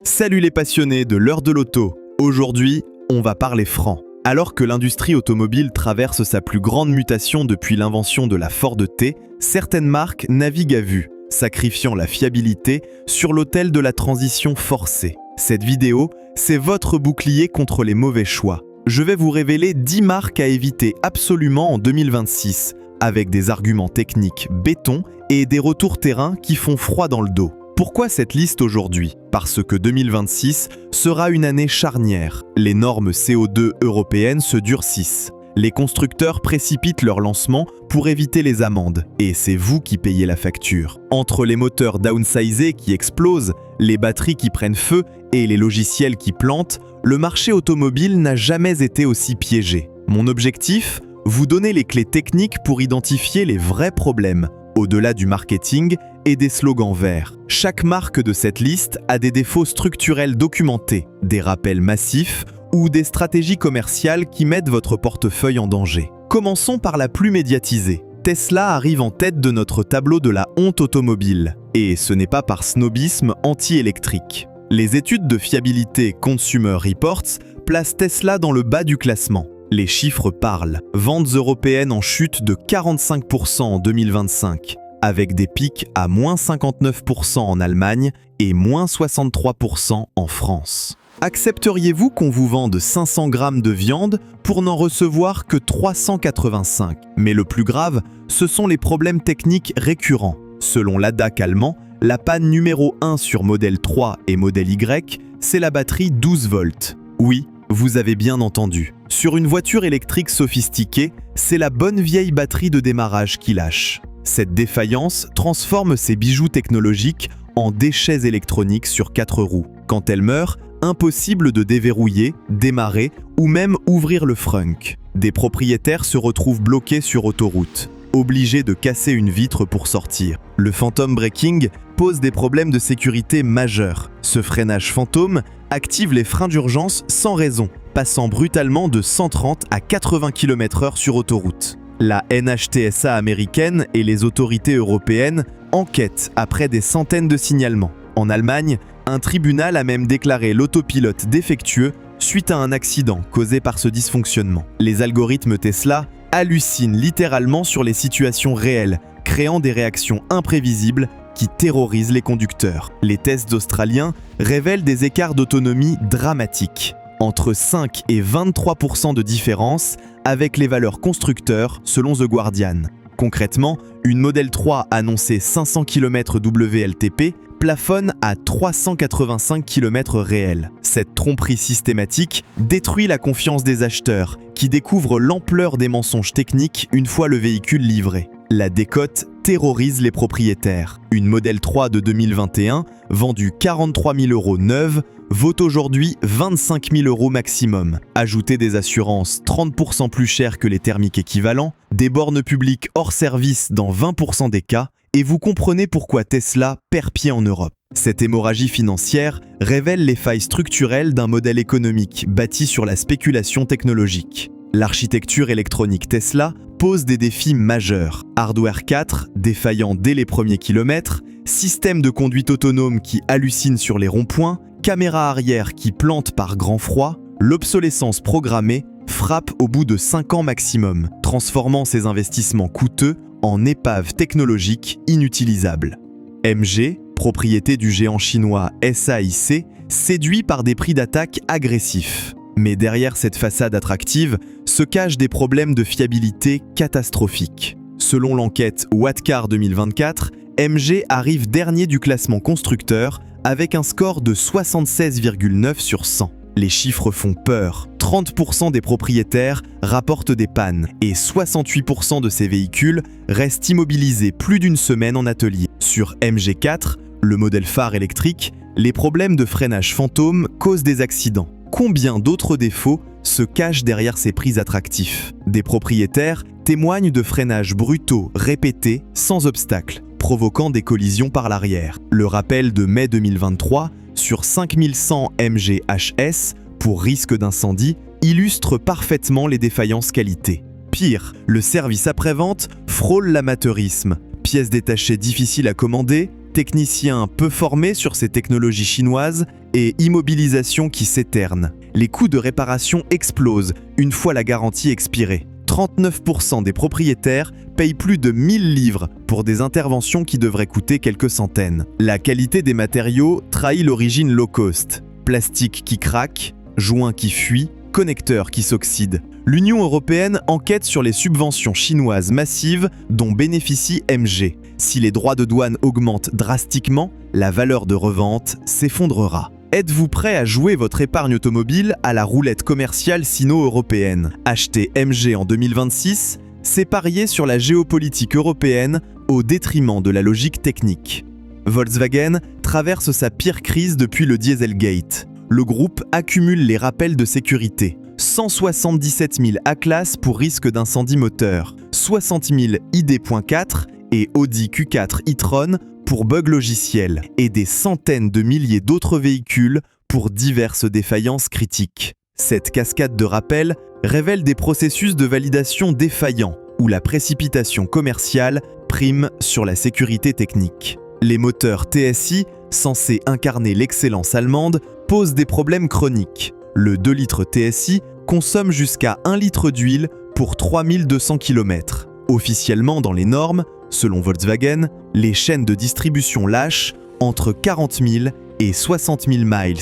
Salut les passionnés de l'heure de l'auto. Aujourd'hui, on va parler franc. Alors que l'industrie automobile traverse sa plus grande mutation depuis l'invention de la Ford T, certaines marques naviguent à vue, sacrifiant la fiabilité sur l'autel de la transition forcée. Cette vidéo, c'est votre bouclier contre les mauvais choix. Je vais vous révéler 10 marques à éviter absolument en 2026, avec des arguments techniques béton et des retours terrain qui font froid dans le dos. Pourquoi cette liste aujourd'hui? Parce que 2026 sera une année charnière. Les normes CO2 européennes se durcissent. Les constructeurs précipitent leur lancement pour éviter les amendes. Et c'est vous qui payez la facture. Entre les moteurs downsizés qui explosent, les batteries qui prennent feu et les logiciels qui plantent, le marché automobile n'a jamais été aussi piégé. Mon objectif? Vous donner les clés techniques pour identifier les vrais problèmes, au-delà du marketing et des slogans verts. Chaque marque de cette liste a des défauts structurels documentés, des rappels massifs ou des stratégies commerciales qui mettent votre portefeuille en danger. Commençons par la plus médiatisée. Tesla arrive en tête de notre tableau de la honte automobile. Et ce n'est pas par snobisme anti-électrique. Les études de fiabilité Consumer Reports placent Tesla dans le bas du classement. Les chiffres parlent. Ventes européennes en chute de 45% en 2025, avec des pics à moins 59% en Allemagne et moins 63% en France. Accepteriez-vous qu'on vous vende 500 grammes de viande pour n'en recevoir que 385? Mais le plus grave, ce sont les problèmes techniques récurrents. Selon l'ADAC allemand, la panne numéro 1 sur modèle 3 et modèle Y, c'est la batterie 12 volts. Oui, vous avez bien entendu. Sur une voiture électrique sophistiquée, c'est la bonne vieille batterie de démarrage qui lâche. Cette défaillance transforme ces bijoux technologiques en déchets électroniques sur 4 roues. Quand elle meurt, impossible de déverrouiller, démarrer ou même ouvrir le frunk. Des propriétaires se retrouvent bloqués sur autoroute, obligés de casser une vitre pour sortir. Le phantom braking pose des problèmes de sécurité majeurs. Ce freinage fantôme active les freins d'urgence sans raison, passant brutalement de 130 à 80 km/h sur autoroute. La NHTSA américaine et les autorités européennes enquêtent après des centaines de signalements. En Allemagne, un tribunal a même déclaré l'autopilote défectueux suite à un accident causé par ce dysfonctionnement. Les algorithmes Tesla hallucinent littéralement sur les situations réelles, créant des réactions imprévisibles qui terrorisent les conducteurs. Les tests australiens révèlent des écarts d'autonomie dramatiques, entre 5 et 23% de différence avec les valeurs constructeurs selon The Guardian. Concrètement, une Model 3 annoncée 500 km WLTP plafonne à 385 km réels. Cette tromperie systématique détruit la confiance des acheteurs, qui découvrent l'ampleur des mensonges techniques une fois le véhicule livré. La décote terrorise les propriétaires. Une Model 3 de 2021, vendue 43 000 € neuve, vaut aujourd'hui 25 000 € maximum. Ajoutez des assurances 30% plus chères que les thermiques équivalents, des bornes publiques hors service dans 20% des cas, et vous comprenez pourquoi Tesla perd pied en Europe. Cette hémorragie financière révèle les failles structurelles d'un modèle économique bâti sur la spéculation technologique. L'architecture électronique Tesla pose des défis majeurs. Hardware 4, défaillant dès les premiers kilomètres, système de conduite autonome qui hallucine sur les ronds-points, caméra arrière qui plante par grand froid, l'obsolescence programmée frappe au bout de 5 ans maximum, transformant ces investissements coûteux en épaves technologiques inutilisables. MG, propriété du géant chinois SAIC, séduit par des prix d'attaque agressifs. Mais derrière cette façade attractive se cachent des problèmes de fiabilité catastrophiques. Selon l'enquête Wattcar 2024, MG arrive dernier du classement constructeur avec un score de 76,9 sur 100. Les chiffres font peur. 30% des propriétaires rapportent des pannes et 68% de ces véhicules restent immobilisés plus d'une semaine en atelier. Sur MG4, le modèle phare électrique, les problèmes de freinage fantôme causent des accidents. Combien d'autres défauts se cachent derrière ces prix attractifs? Des propriétaires témoignent de freinages brutaux répétés sans obstacle, provoquant des collisions par l'arrière. Le rappel de mai 2023 sur 5100 MGHS pour risque d'incendie illustre parfaitement les défaillances qualité. Pire, le service après-vente frôle l'amateurisme. Pièces détachées difficiles à commander, techniciens peu formés sur ces technologies chinoises et immobilisation qui s'éterne. Les coûts de réparation explosent une fois la garantie expirée. 39% des propriétaires payent plus de 1000 livres pour des interventions qui devraient coûter quelques centaines. La qualité des matériaux trahit l'origine low cost. Plastique qui craque, joints qui fuient, connecteurs qui s'oxydent. L'Union européenne enquête sur les subventions chinoises massives dont bénéficie MG. Si les droits de douane augmentent drastiquement, la valeur de revente s'effondrera. Êtes-vous prêt à jouer votre épargne automobile à la roulette commerciale sino-européenne? Acheter MG en 2026, c'est parier sur la géopolitique européenne au détriment de la logique technique. Volkswagen traverse sa pire crise depuis le Dieselgate. Le groupe accumule les rappels de sécurité. 177 000 A-Class pour risque d'incendie moteur, 60 000 ID.4 et Audi Q4 e-tron pour bug logiciel et des centaines de milliers d'autres véhicules pour diverses défaillances critiques. Cette cascade de rappels révèle des processus de validation défaillants où la précipitation commerciale prime sur la sécurité technique. Les moteurs TSI, censés incarner l'excellence allemande, posent des problèmes chroniques. Le 2 litres TSI consomme jusqu'à 1 litre d'huile pour 3200 km. Officiellement dans les normes, selon Volkswagen, les chaînes de distribution lâchent entre 40 000 et 60 000 miles,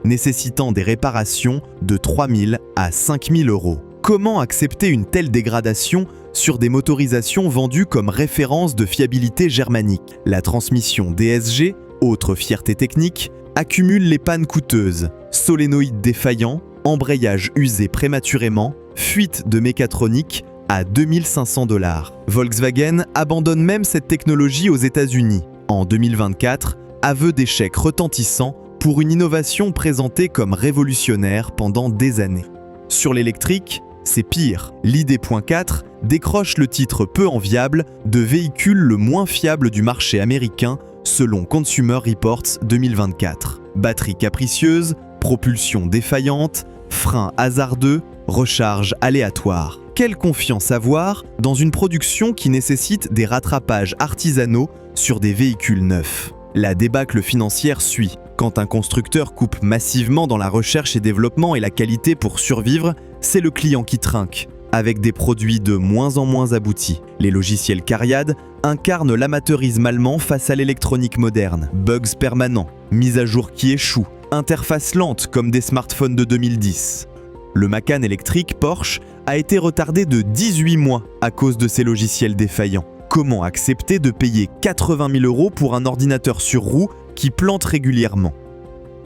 nécessitant des réparations de 3 000 à 5 000 euros. Comment accepter une telle dégradation sur des motorisations vendues comme référence de fiabilité germanique? La transmission DSG, autre fierté technique, accumule les pannes coûteuses, solénoïdes défaillants, embrayage usé prématurément, fuite de mécatronique à 2500 $. Volkswagen abandonne même cette technologie aux États-Unis. En 2024, aveu d'échec retentissant pour une innovation présentée comme révolutionnaire pendant des années. Sur l'électrique, c'est pire. L'ID.4 décroche le titre peu enviable de véhicule le moins fiable du marché américain selon Consumer Reports 2024. Batterie capricieuse, propulsion défaillante, freins hasardeux, recharge aléatoire. Quelle confiance avoir dans une production qui nécessite des rattrapages artisanaux sur des véhicules neufs? La débâcle financière suit. Quand un constructeur coupe massivement dans la recherche et développement et la qualité pour survivre, c'est le client qui trinque, avec des produits de moins en moins aboutis. Les logiciels Cariad incarnent l'amateurisme allemand face à l'électronique moderne. Bugs permanents, mises à jour qui échouent, interface lente comme des smartphones de 2010. Le Macan électrique Porsche a été retardé de 18 mois à cause de ces logiciels défaillants. Comment accepter de payer 80 000 euros pour un ordinateur sur roue qui plante régulièrement?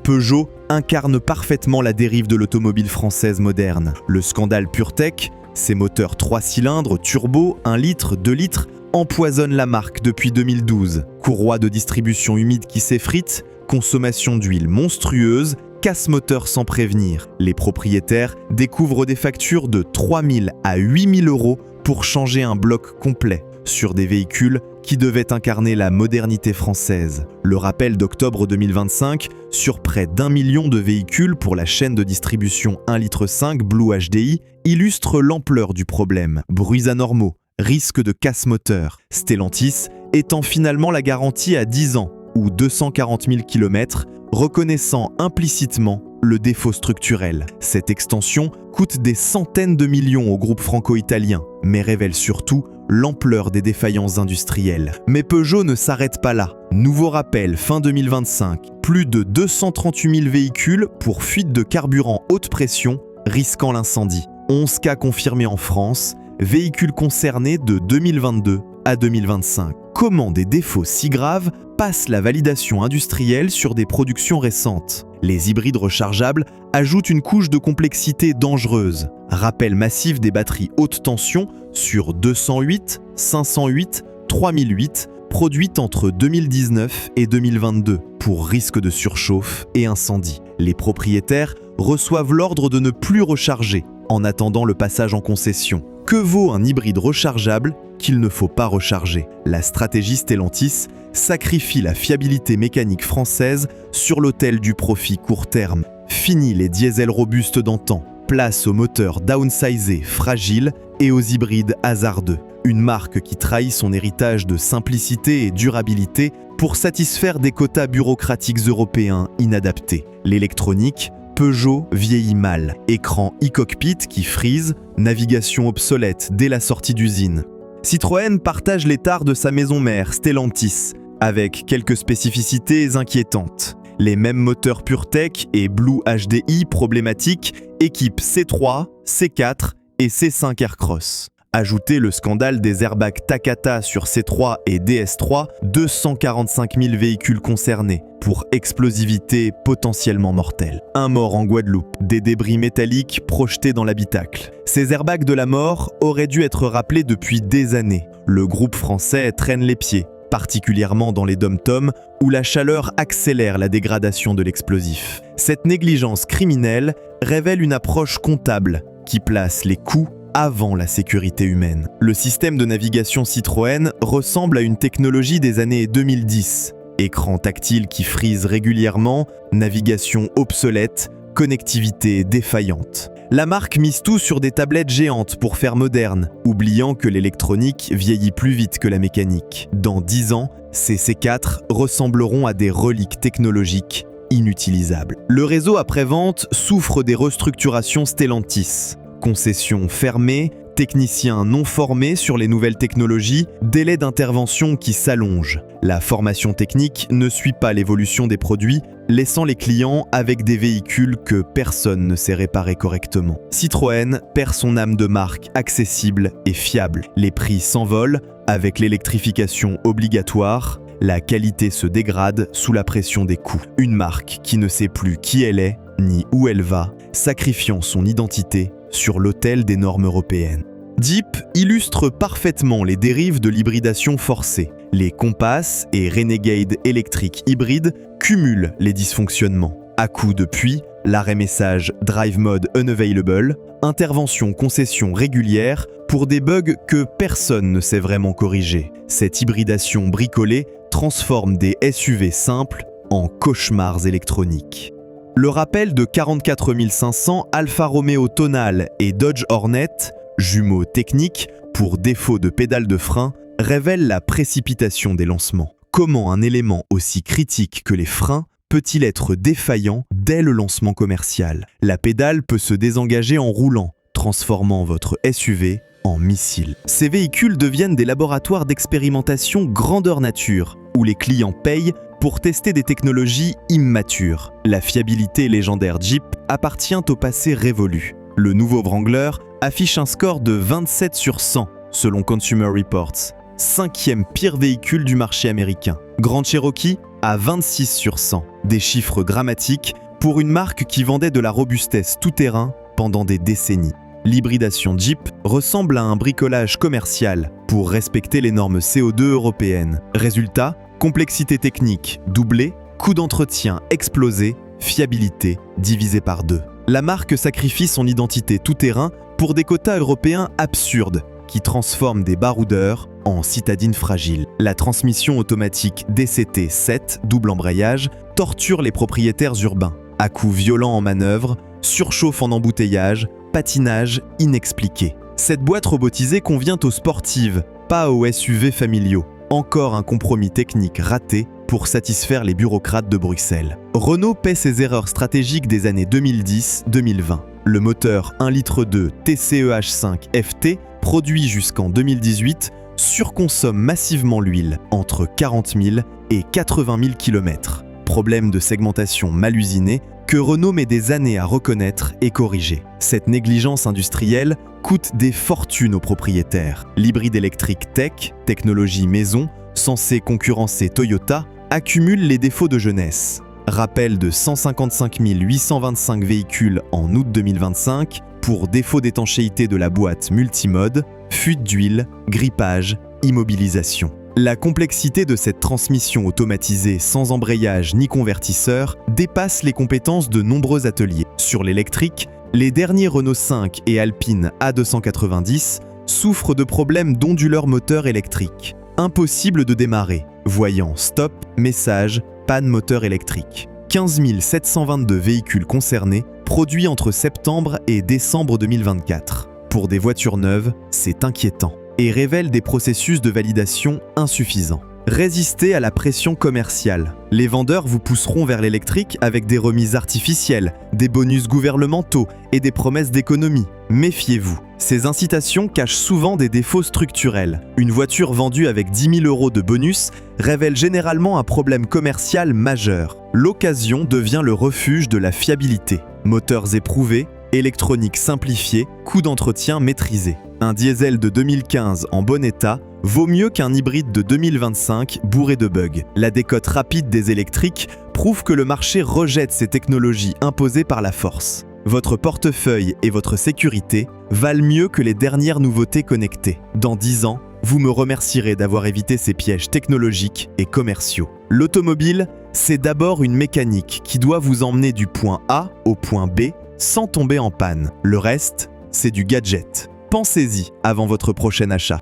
Peugeot incarne parfaitement la dérive de l'automobile française moderne. Le scandale PureTech, ses moteurs 3 cylindres, turbo, 1 litre, 2 litres, empoisonnent la marque depuis 2012. Courroie de distribution humide qui s'effrite, consommation d'huile monstrueuse, casse-moteur sans prévenir. Les propriétaires découvrent des factures de 3 000 à 8 000 euros pour changer un bloc complet sur des véhicules qui devaient incarner la modernité française. Le rappel d'octobre 2025 sur près d'1 million de véhicules pour la chaîne de distribution 1,5 litre Blue HDI illustre l'ampleur du problème. Bruits anormaux, risque de casse-moteur. Stellantis étend finalement la garantie à 10 ans ou 240 000 km, reconnaissant implicitement le défaut structurel. Cette extension coûte des centaines de millions au groupe franco-italien, mais révèle surtout l'ampleur des défaillances industrielles. Mais Peugeot ne s'arrête pas là. Nouveau rappel fin 2025, plus de 238 000 véhicules pour fuite de carburant haute pression risquant l'incendie. 11 cas confirmés en France, véhicules concernés de 2022 à 2025. Comment des défauts si graves passent la validation industrielle sur des productions récentes? Les hybrides rechargeables ajoutent une couche de complexité dangereuse. Rappel massif des batteries haute tension sur 208, 508, 3008, produites entre 2019 et 2022 pour risque de surchauffe et incendie. Les propriétaires reçoivent l'ordre de ne plus recharger en attendant le passage en concession. Que vaut un hybride rechargeable qu'il ne faut pas recharger? La stratégie Stellantis sacrifie la fiabilité mécanique française sur l'autel du profit court terme. Fini les diesels robustes d'antan, place aux moteurs downsizés fragiles et aux hybrides hasardeux. Une marque qui trahit son héritage de simplicité et durabilité pour satisfaire des quotas bureaucratiques européens inadaptés. L'électronique, Peugeot vieillit mal. Écran e-cockpit qui frise, navigation obsolète dès la sortie d'usine. Citroën partage les tares de sa maison mère, Stellantis, avec quelques spécificités inquiétantes. Les mêmes moteurs PureTech et Blue HDI problématiques équipent C3, C4 et C5 Aircross. Ajoutez le scandale des airbags Takata sur C3 et DS3, 245 000 véhicules concernés, pour explosivité potentiellement mortelle. Un mort en Guadeloupe, des débris métalliques projetés dans l'habitacle. Ces airbags de la mort auraient dû être rappelés depuis des années. Le groupe français traîne les pieds, particulièrement dans les dom-toms où la chaleur accélère la dégradation de l'explosif. Cette négligence criminelle révèle une approche comptable qui place les coûts avant la sécurité humaine. Le système de navigation Citroën ressemble à une technologie des années 2010. Écran tactile qui frise régulièrement, navigation obsolète, connectivité défaillante. La marque mise tout sur des tablettes géantes pour faire moderne, oubliant que l'électronique vieillit plus vite que la mécanique. Dans 10 ans, ces C4 ressembleront à des reliques technologiques inutilisables. Le réseau après-vente souffre des restructurations Stellantis. Concessions fermées, techniciens non formés sur les nouvelles technologies, délais d'intervention qui s'allongent. La formation technique ne suit pas l'évolution des produits, laissant les clients avec des véhicules que personne ne sait réparer correctement. Citroën perd son âme de marque accessible et fiable. Les prix s'envolent avec l'électrification obligatoire. La qualité se dégrade sous la pression des coûts. Une marque qui ne sait plus qui elle est ni où elle va, sacrifiant son identité sur l'autel des normes européennes. Jeep illustre parfaitement les dérives de l'hybridation forcée. Les Compass et Renegade électriques hybrides cumulent les dysfonctionnements. À coup de puits, l'arrêt message Drive Mode Unavailable, intervention concession régulière pour des bugs que personne ne sait vraiment corriger. Cette hybridation bricolée transforme des SUV simples en cauchemars électroniques. Le rappel de 44 500 Alfa Romeo Tonale et Dodge Hornet, jumeaux techniques pour défaut de pédale de frein, révèle la précipitation des lancements. Comment un élément aussi critique que les freins peut-il être défaillant dès le lancement commercial? La pédale peut se désengager en roulant, transformant votre SUV en missile. Ces véhicules deviennent des laboratoires d'expérimentation grandeur nature, où les clients payent pour tester des technologies immatures. La fiabilité légendaire Jeep appartient au passé révolu. Le nouveau Wrangler affiche un score de 27 sur 100 selon Consumer Reports, 5e pire véhicule du marché américain. Grand Cherokee à 26 sur 100, des chiffres dramatiques pour une marque qui vendait de la robustesse tout-terrain pendant des décennies. L'hybridation Jeep ressemble à un bricolage commercial pour respecter les normes CO2 européennes. Résultat, complexité technique doublée, coût d'entretien explosé, fiabilité divisée par 2. La marque sacrifie son identité tout-terrain pour des quotas européens absurdes qui transforment des baroudeurs en citadines fragiles. La transmission automatique DCT-7 double embrayage torture les propriétaires urbains. À coups violents en manœuvre, surchauffe en embouteillage, patinage inexpliqué. Cette boîte robotisée convient aux sportives, pas aux SUV familiaux. Encore un compromis technique raté pour satisfaire les bureaucrates de Bruxelles. Renault paie ses erreurs stratégiques des années 2010-2020. Le moteur 1,2 litre TCEH5 FT, produit jusqu'en 2018, surconsomme massivement l'huile, entre 40 000 et 80 000 km. Problème de segmentation mal usinée que Renault met des années à reconnaître et corriger. Cette négligence industrielle coûte des fortunes aux propriétaires. L'hybride électrique Tech, technologie maison, censée concurrencer Toyota, accumule les défauts de jeunesse. Rappel de 155 825 véhicules en août 2025 pour défaut d'étanchéité de la boîte multimode, fuite d'huile, grippage, immobilisation. La complexité de cette transmission automatisée sans embrayage ni convertisseur dépasse les compétences de nombreux ateliers. Sur l'électrique, les derniers Renault 5 et Alpine A290 souffrent de problèmes d'onduleurs moteurs électriques. Impossible de démarrer, voyant stop, message, panne moteur électrique. 15 722 véhicules concernés, produits entre septembre et décembre 2024. Pour des voitures neuves, c'est inquiétant. et révèlent des processus de validation insuffisants. Résistez à la pression commerciale. Les vendeurs vous pousseront vers l'électrique avec des remises artificielles, des bonus gouvernementaux et des promesses d'économie. Méfiez-vous. Ces incitations cachent souvent des défauts structurels. Une voiture vendue avec 10 000 € de bonus révèle généralement un problème commercial majeur. L'occasion devient le refuge de la fiabilité. Moteurs éprouvés, électronique simplifiée, coût d'entretien maîtrisé. Un diesel de 2015 en bon état vaut mieux qu'un hybride de 2025 bourré de bugs. La décote rapide des électriques prouve que le marché rejette ces technologies imposées par la force. Votre portefeuille et votre sécurité valent mieux que les dernières nouveautés connectées. Dans 10 ans, vous me remercierez d'avoir évité ces pièges technologiques et commerciaux. L'automobile, c'est d'abord une mécanique qui doit vous emmener du point A au point B sans tomber en panne. Le reste, c'est du gadget. Pensez-y avant votre prochain achat.